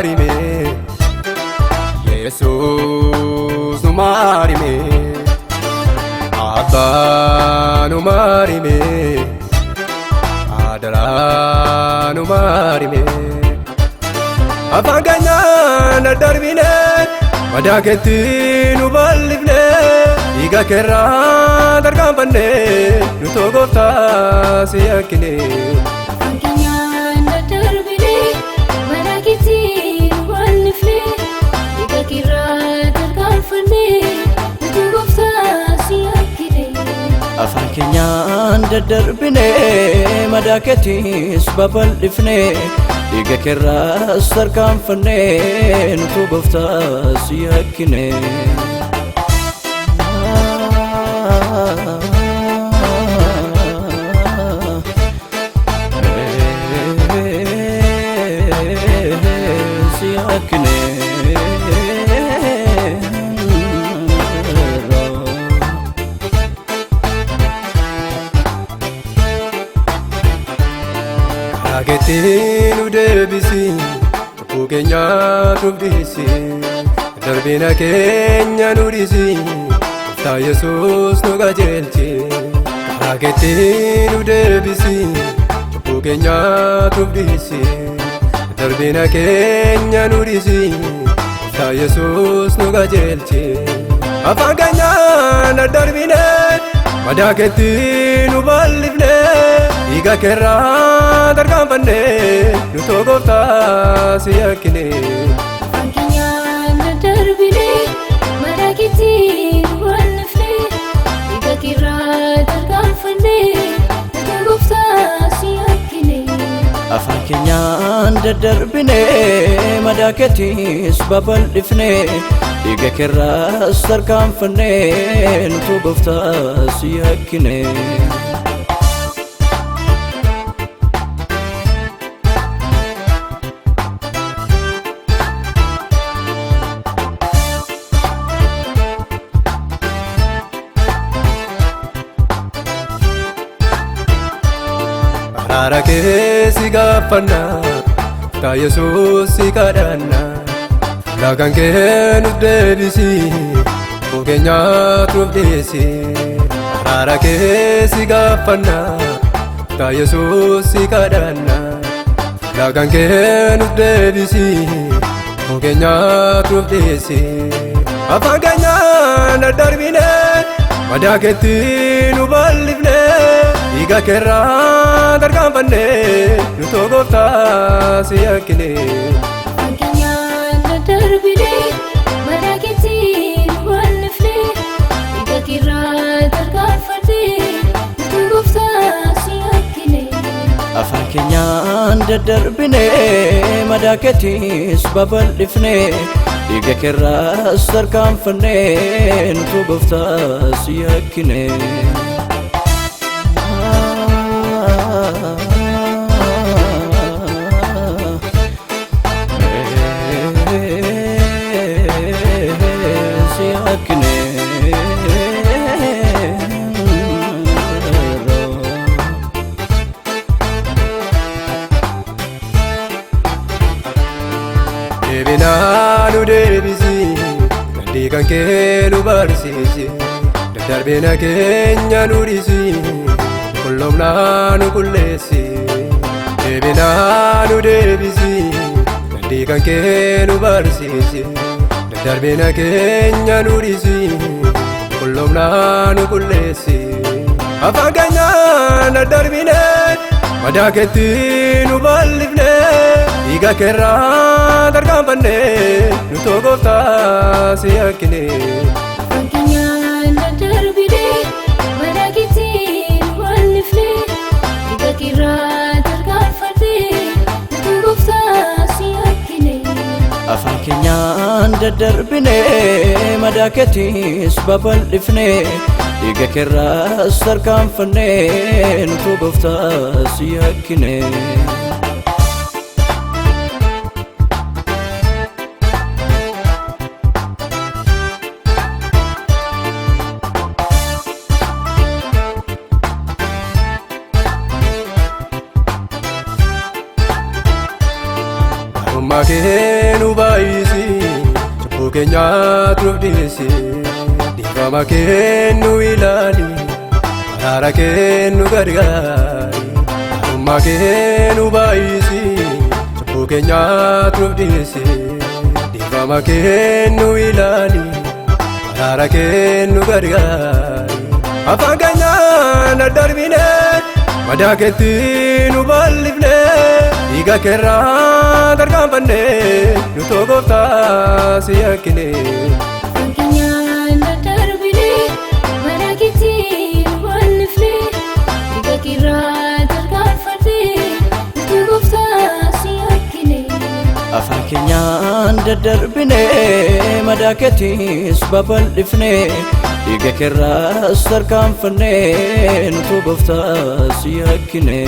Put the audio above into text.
marime Jesus nu marime Abba nu marime Adara nu marime Afanganya na darbine Madaketi nu balivne Iga kerra dargambanne Nu togofta siyakine Afanganya na darbine Madaketi nu balivne Iga kerra dargambanne Nu togofta siyakine Afanganya na darbine Madaketi nu balivne Iga kerra dargambanne Nu togofta siyakine Agetin udebisi Kukenya tubdisi Darbina kenya nurisi Ta Jesus nuga jelchi Agetin udebisi Kukenya tubdisi Darbina kenya nurisi Ta Jesus nuga jelchi Afanganya na darbine Madaketin ubalivne Iga kerra dargambanne Nu togofta siyakine Afanganya na darbine Madaketi nu balivne Iga kerra dargambanne Nu togofta siyakine Afanganya na darbine Madaketi nu balivne Iga kerra dargambanne Nu togofta siyakine Arake sigafana Ta Jesus sikadana Lagan ke nudebisi Kukenya tubdisi Arake sigafana Ta Jesus sikadana Lagan ke nudebisi Kukenya tubdisi Afanganya na darbine Madaketi nu balivne Iga kerra dargambanne Nu togofta siyakine Afanganya na darbine Madaketi nu balivne Iga kerra dargambanne Nu togofta siyakine Afanganya na darbine Madaketi nu balivne Iga kerra dargambanne Nu togofta siyakine Debina nu debisi Nandikan ke nu barsisi Darbina kenya nurisi Kullomna nu kullesi Debina nu debisi Nandikan ke nu barsisi Darbina kenya nurisi Kullomna nu kullesi Afanganya na darbine Madaketi nu balivne Iga kerra dargambanne Nu togofta siyakine Afanganya na darbine Madaketi nu balivne Iga kerra dargambanne Nu togofta siyakine Afanganya na darbine Madaketi nu balivne Iga kerra dargambanne Nu togofta siyakine Arummaa kee nu baay'isi cubbuu keenyaatti nuuf dhiyeessi dhiifama kee nu ilaali araara kee nu gargaari Arummaa kee nu baay'isi cubbuu keenyaatti nuuf dhiyeessi dhiifama kee nu ilaali araara kee nu gargaari afaan keenyaan daddarbine madaa keetti nu bal'ifne dhiiga keerraa tarkaanfannee nu Gooftaa si yakkine afaan keenyaan daddarbine madaa keetti nu bal'ifne dhiiga keerraa tarkaanfannee nu Gooftaa si yakkine afaan keenyaan daddarbine madaa keettis babal'ifne dhiiga keerraas tarkaanfannee nu Gooftaa si yakkine